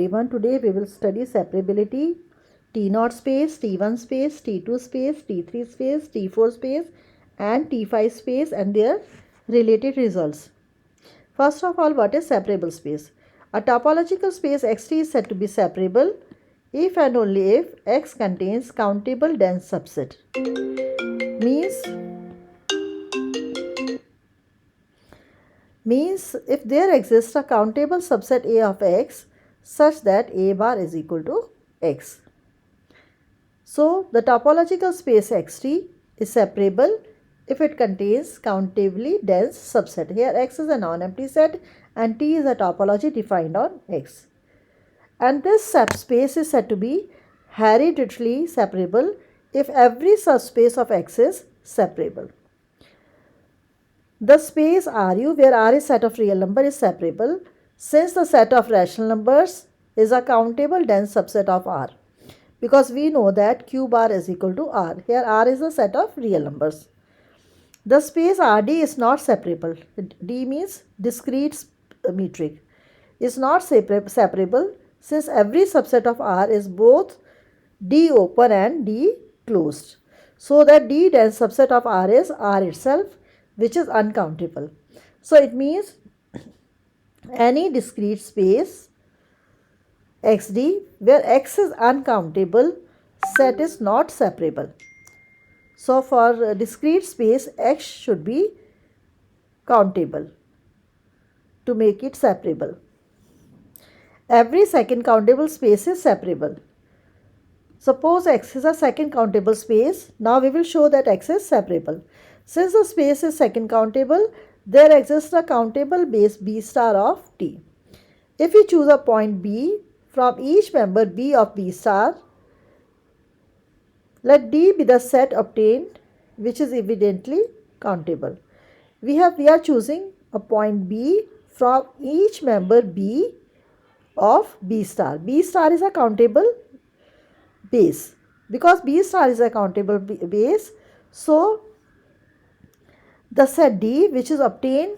everyone. Today we will study separability, T0 space, T1 space, T2 space, T3 space, T4 space and T5 space and their related results. First of all, what is separable space? A topological space Xt is said to be separable if and only if X contains countable dense subset. Means if there exists a countable subset A of X such that A bar is equal to X. So the topological space Xt is separable if it contains countably dense subset. Here X is a non-empty set and T is a topology defined on X. And this subspace is said to be hereditarily separable if every subspace of X is separable. The space Ru, where R is set of real number, is separable since the set of rational numbers is a countable dense subset of R, because we know that Q bar is equal to R. Here R is a set of real numbers. The space Rd is not separable. D means discrete metric. Is not separable since every subset of R is both D open and D closed. So that D dense subset of R is R itself, which is uncountable. So it means any discrete space Xd where X is uncountable set is not separable. So for discrete space X should be countable to make it separable. Every second countable space is separable. Suppose X is a second countable space. Now we will show that X is separable. Since the space is second countable, there exists a countable base B star of T. If we choose a point B from each member B of B star, let D be the set obtained which is evidently countable. We are choosing a point B from each member B of B star. B star is a countable base. Because B star is a countable base, so the set D, which is obtained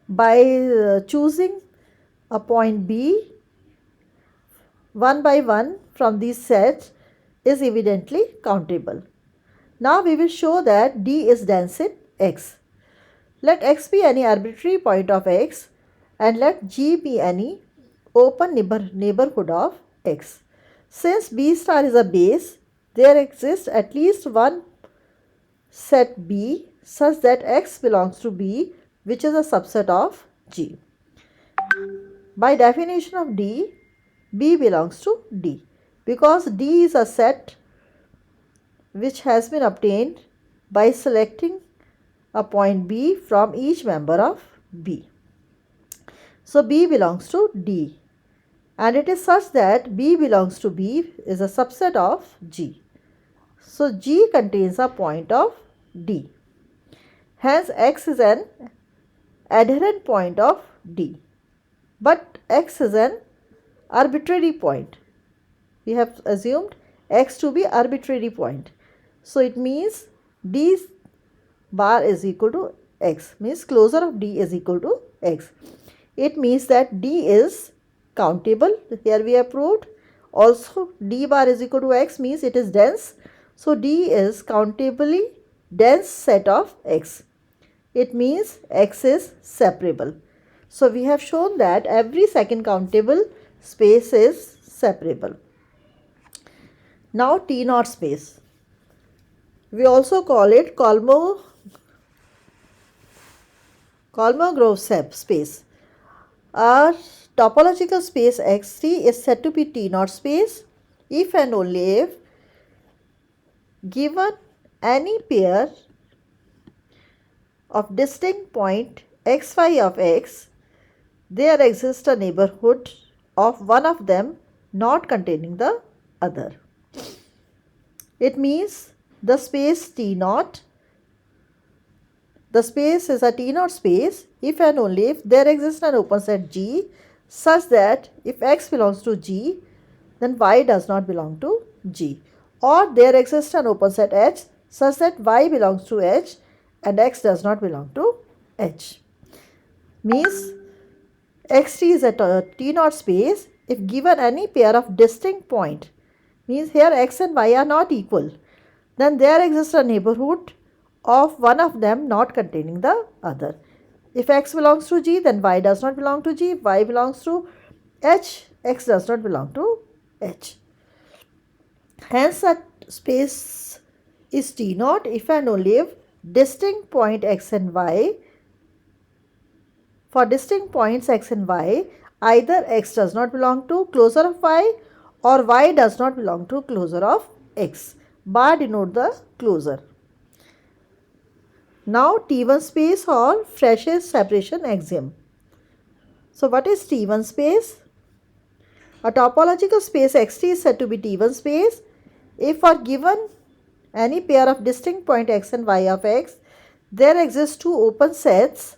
by choosing a point B one by one from these sets, is evidently countable. Now we will show that D is dense in X. Let X be any arbitrary point of X and let G be any open neighborhood of X. Since B star is a base, there exists at least one set B such that X belongs to B, which is a subset of G. By definition of D, B belongs to D, because D is a set which has been obtained by selecting a point B from each member of B. So B belongs to D, and it is such that B belongs to B is a subset of G. So G contains a point of D. Hence X is an adherent point of D. But X is an arbitrary point. We have assumed X to be arbitrary point. So it means D bar is equal to X, means closure of D is equal to X. It means that D is countable. Here we have proved. Also D bar is equal to X means it is dense. So D is countably dense set of X. It means X is separable. So we have shown that every second countable space is separable. Now T0 space. We also call it Kolmogorov space. Our topological space Xt is said to be T0 space if and only if given any pair of distinct point xy of X, there exists a neighborhood of one of them not containing the other. It means the space T0, the space is a T0 space if and only if there exists an open set G such that if X belongs to G, then Y does not belong to G, or there exists an open set H such that Y belongs to H and X does not belong to H. Means Xt is a T0 space if given any pair of distinct point, means here x and y are not equal, then there exists a neighborhood of one of them not containing the other. If x belongs to G, then y does not belong to G. If y belongs to H, x does not belong to H. Hence, that space is T naught if and only if distinct point x and y, for distinct points x and y, either x does not belong to closure of y or y does not belong to closure of x. Bar denote the closure. Now T1 space or Fresher's separation axiom. So what is T1 space? A topological space Xt is said to be T1 space if for given any pair of distinct point x and y of x, there exist two open sets,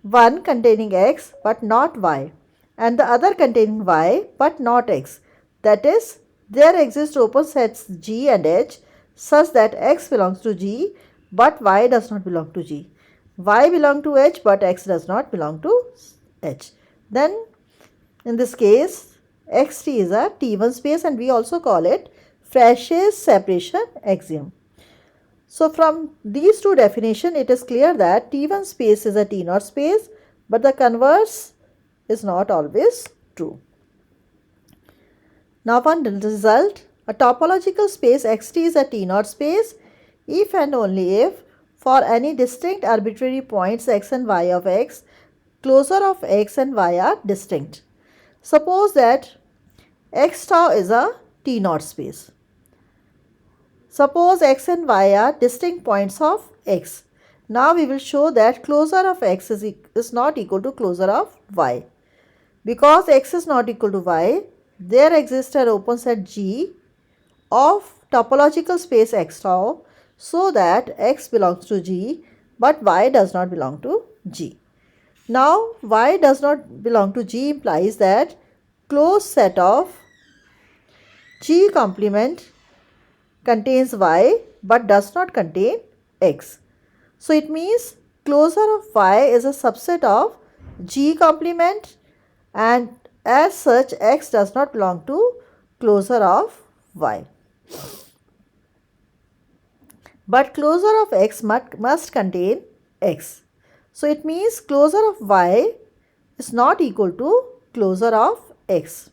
one containing x but not y and the other containing y but not x. That is, there exist open sets G and H such that x belongs to G but y does not belong to G. Y belong to H but x does not belong to H. Then in this case, Xt is a T1 space and we also call it Fresher's separation axiom. So from these two definitions, it is clear that T1 space is a T naught space, but the converse is not always true. Now one result, a topological space Xt is a T naught space if and only if for any distinct arbitrary points x and y of x, closure of x and y are distinct. Suppose that x tau is a T naught space. Suppose x and y are distinct points of x. Now we will show that closure of x is not equal to closure of y. Because x is not equal to y, there exists an open set G of topological space x tau so that x belongs to G but y does not belong to G. Now y does not belong to G implies that closed set of G complement contains y but does not contain x. So it means closure of y is a subset of G complement and as such x does not belong to closure of y. But closure of x must contain x. So it means closure of y is not equal to closure of x.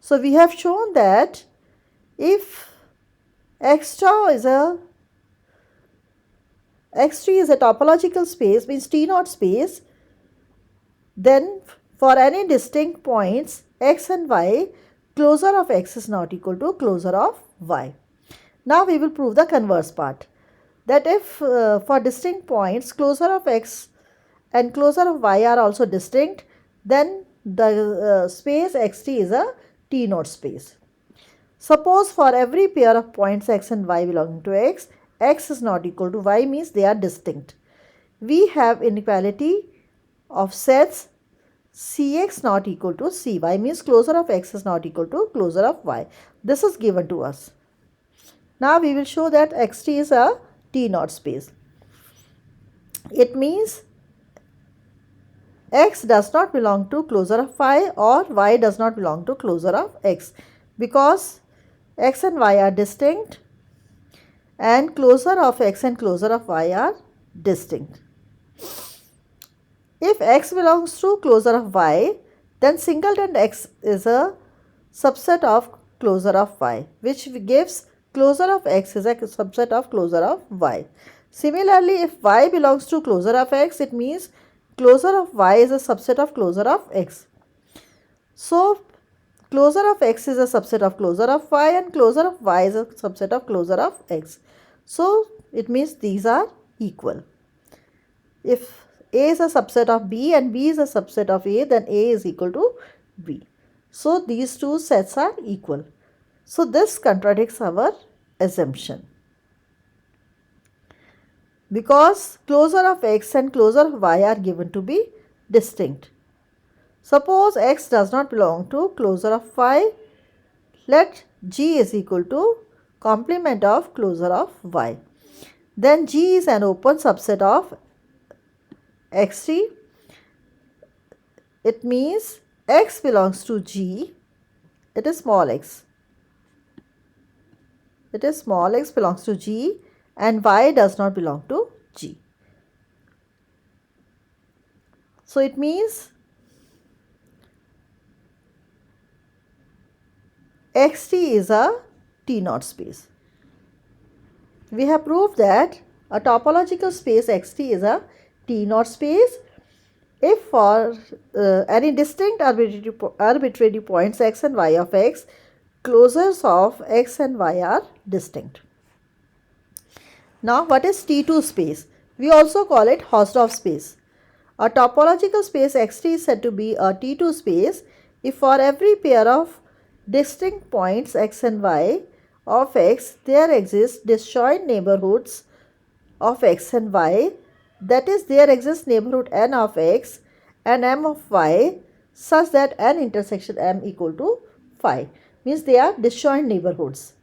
So we have shown that if Xt is a topological space, means T naught space, then for any distinct points x and y, closure of x is not equal to closure of y. Now we will prove the converse part, that if for distinct points closure of x and closure of y are also distinct, then the space Xt is a T naught space. Suppose for every pair of points x and y belonging to x, x is not equal to y means they are distinct. We have inequality of sets Cx not equal to Cy means closure of x is not equal to closure of y. This is given to us. Now we will show that Xt is a T naught space. It means x does not belong to closure of y or y does not belong to closure of x because x and y are distinct and closure of x and closure of y are distinct. If x belongs to closure of y, then singleton x is a subset of closure of y, which gives closure of x is a subset of closure of y. Similarly, if y belongs to closure of x, it means closure of y is a subset of closure of x. So closure of x is a subset of closure of y and closure of y is a subset of closure of x. So it means these are equal. If A is a subset of B and B is a subset of A, then A is equal to B. So these two sets are equal. So this contradicts our assumption. Because closure of x and closure of y are given to be distinct. Suppose x does not belong to closure of y, let G is equal to complement of closure of y. Then G is an open subset of Xt. It means x belongs to G, it is small x. It is small x belongs to G and y does not belong to G. So it means xt is a T0 space. We have proved that a topological space xt is a T0 space if for any distinct arbitrary points x and y of x, closures of x and y are distinct. Now what is T2 space? We also call it Hausdorff space. A topological space xt is said to be a T2 space if for every pair of distinct points x and y of x there exist disjoint neighborhoods of x and y, that is there exists neighborhood n of x and m of y such that n intersection m equal to phi, means they are disjoint neighborhoods.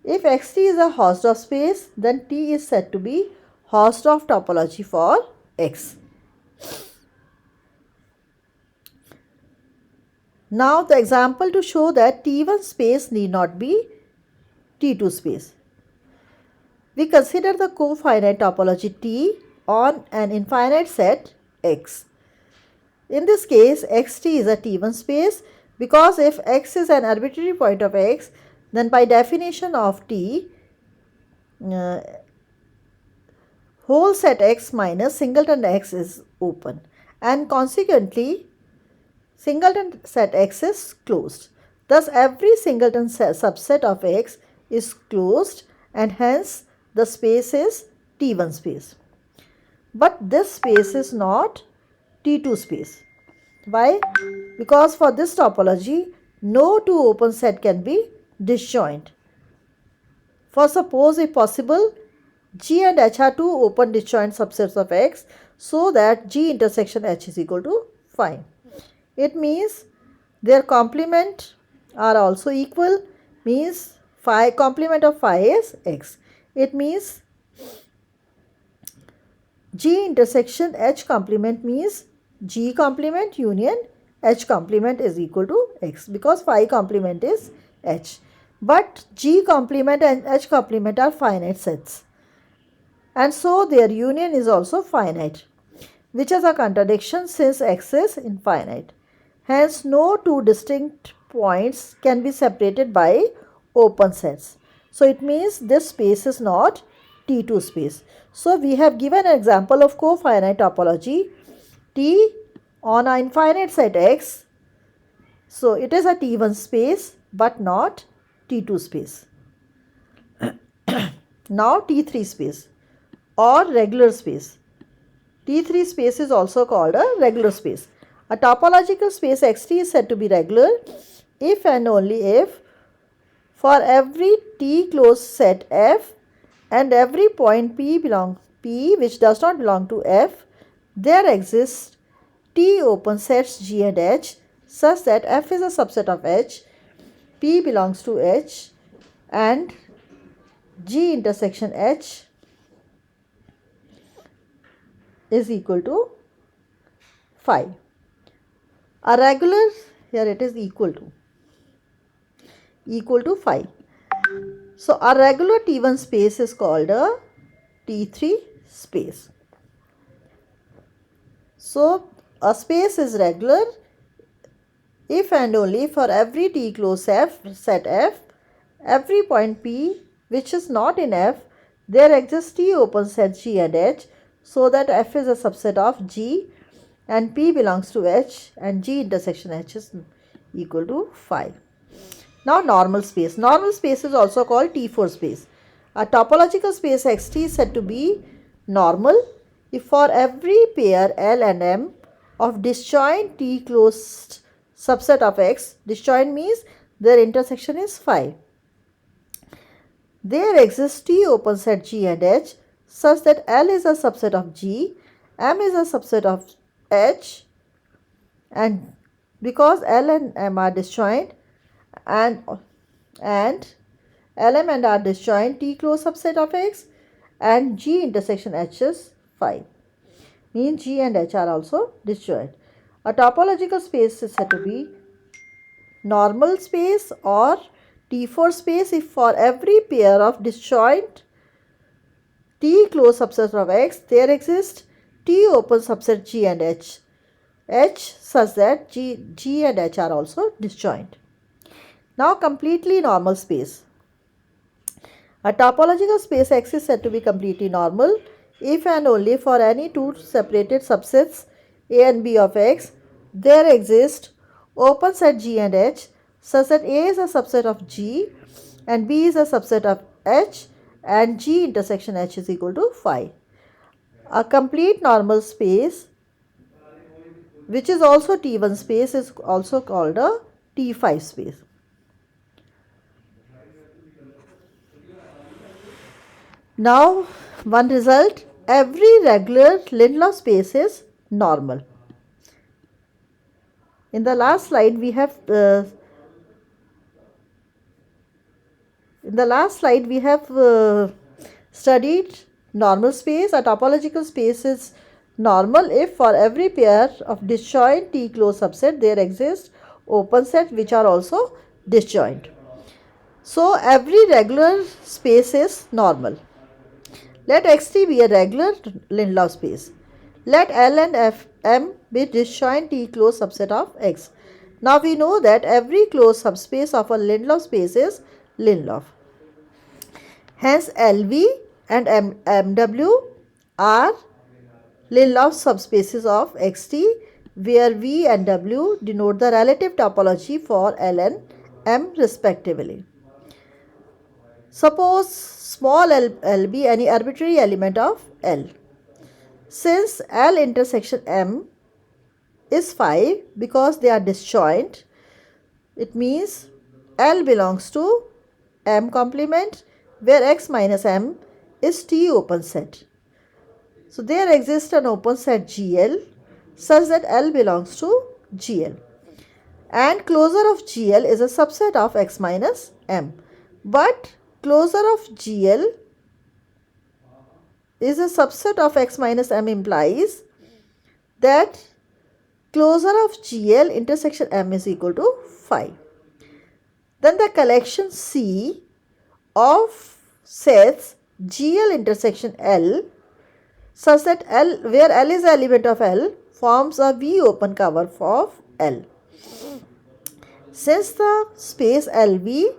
If xt is a Hausdorff space, then T is said to be Hausdorff topology for x. Now the example to show that T1 space need not be T2 space. We consider the cofinite topology T on an infinite set X. In this case, xt is a T1 space because if x is an arbitrary point of x, then by definition of T, whole set X minus singleton X is open and consequently singleton set X is closed. Thus every singleton subset of X is closed and hence the space is T1 space. But this space is not T2 space. Why? Because for this topology, no two open set can be disjoint. For suppose if possible, G and H are two open disjoint subsets of X so that G intersection H is equal to phi. It means their complement are also equal, means phi complement of phi is X. It means G intersection H complement means G complement union H complement is equal to X because phi complement is H. But G complement and H complement are finite sets and so their union is also finite, which is a contradiction since X is infinite. Hence no two distinct points can be separated by open sets. So it means this space is not T2 space. So we have given an example of cofinite topology T on an infinite set X. So it is a T1 space but not T2 space. Now T3 space or regular space. T3 space is also called a regular space. A topological space xt is said to be regular if and only if for every T closed set F and every point P which does not belong to F, there exists T open sets G and H such that F is a subset of H, P belongs to H and G intersection H is equal to phi. A regular, here it is equal to phi. So a regular T1 space is called a T3 space. So a space is regular if and only for every T closed set F, every point P which is not in F, there exists T open set G and H so that F is a subset of G and P belongs to H and G intersection H is equal to phi. Now normal space. Normal space is also called T4 space. A topological space xt is said to be normal if for every pair L and M of disjoint T closed subset of X, disjoint means their intersection is phi, there exists T open set G and H such that L is a subset of G, M is a subset of H, and because L and M are disjoint and L, M and are disjoint T closed subset of X and G intersection H is phi, means G and H are also disjoint. A topological space is said to be normal space or T4 space if for every pair of disjoint T closed subset of X there exists T open subset G and H such that G and H are also disjoint. Now completely normal space. A topological space X is said to be completely normal if and only for any two separated subsets A and B of X there exist open set G and H such that A is a subset of G and B is a subset of H and G intersection H is equal to phi. A complete normal space which is also T1 space is also called a T5 space. Now one result, every regular Lindelof space is normal. In the last slide we have studied normal space. A topological space is normal if for every pair of disjoint T closed subset there exists open set which are also disjoint. So every regular space is normal. Let Xt be a regular Lindelof space. Let L and M be disjoint T closed subset of X. Now we know that every closed subspace of a Lindelof space is Lindelof. Hence LV and MW are Lindelof subspaces of Xt where V and W denote the relative topology for L and M respectively. Suppose small l be any arbitrary element of L. Since L intersection M is phi because they are disjoint, it means L belongs to M complement where X minus M is T open set. So there exists an open set GL such that L belongs to GL and closure of GL is a subset of X minus M. But closure of GL is a subset of X minus M implies that closure of GL intersection M is equal to phi. Then the collection C of sets GL intersection L such that L where L is the element of L forms a V open cover of L. Since the space LV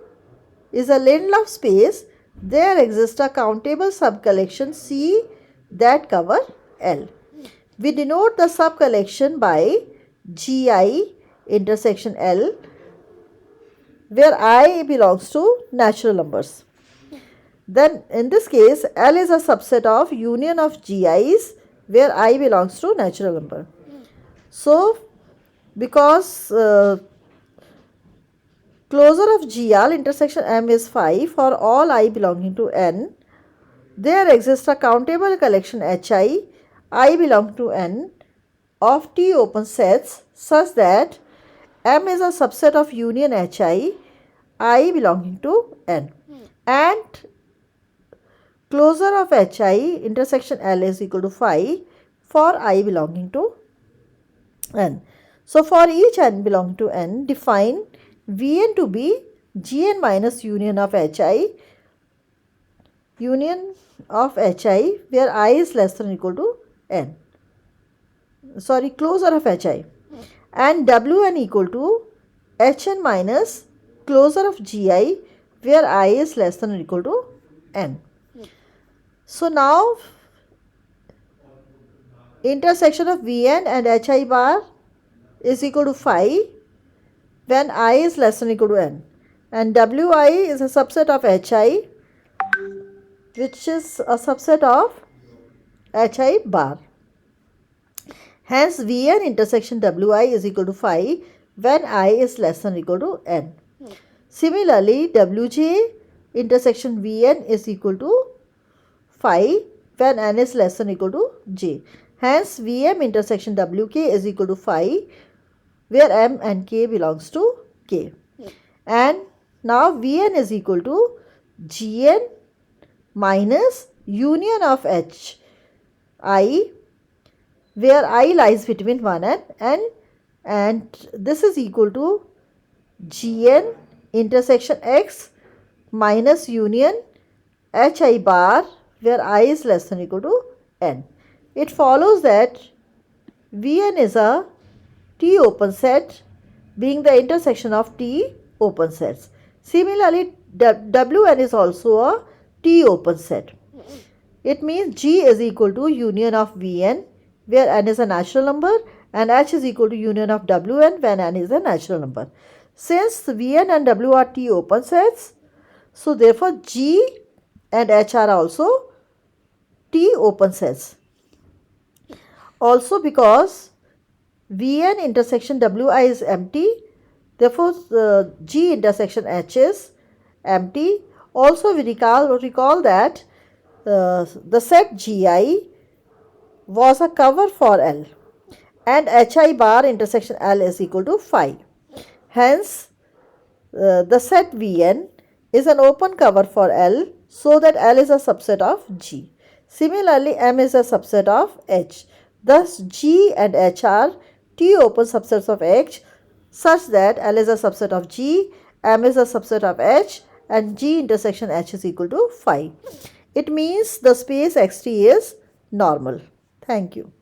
is a Lindelof space, there exists a countable subcollection C that cover L. We denote the subcollection by GI intersection L where I belongs to natural numbers. Then in this case L is a subset of union of GIs where I belongs to natural number. So because closure of GL intersection M is phi for all I belonging to N, there exists a countable collection HI, I belong to N of T open sets such that M is a subset of union HI, I belonging to N and closure of HI intersection L is equal to phi for I belonging to N. So for each N belonging to N, define Vn to be Gn minus union of HI where I is less than or equal to N. Closure of HI and Wn equal to Hn minus closure of Gi where I is less than or equal to N. So now intersection of Vn and Hi bar is equal to phi when I is less than or equal to N and Wi is a subset of Hi which is a subset of Hi bar. Hence Vn intersection Wi is equal to phi when I is less than or equal to N. Similarly Wj intersection Vn is equal to phi when N is less than or equal to J. Hence Vm intersection Wk is equal to phi where M and K belongs to K. And now Vn is equal to Gn minus union of Hi where I lies between 1 and N and this is equal to Gn intersection X minus union Hi bar, where I is less than or equal to n. It follows that Vn is a T open set being the intersection of T open sets. Similarly, Wn is also a T open set. It means G is equal to union of Vn, where n is a natural number, and H is equal to union of Wn when n is a natural number. Since Vn and W are T open sets, so therefore G and H are also T open sets. Also, because Vn intersection Wi is empty, therefore G intersection H is empty. Also, we recall that the set Gi was a cover for L, and Hi bar intersection L is equal to phi. Hence, the set Vn is an open cover for L, so that L is a subset of G. Similarly, M is a subset of H. Thus, G and H are T open subsets of H, such that L is a subset of G, M is a subset of H, and G intersection H is equal to phi. It means the space Xt is normal. Thank you.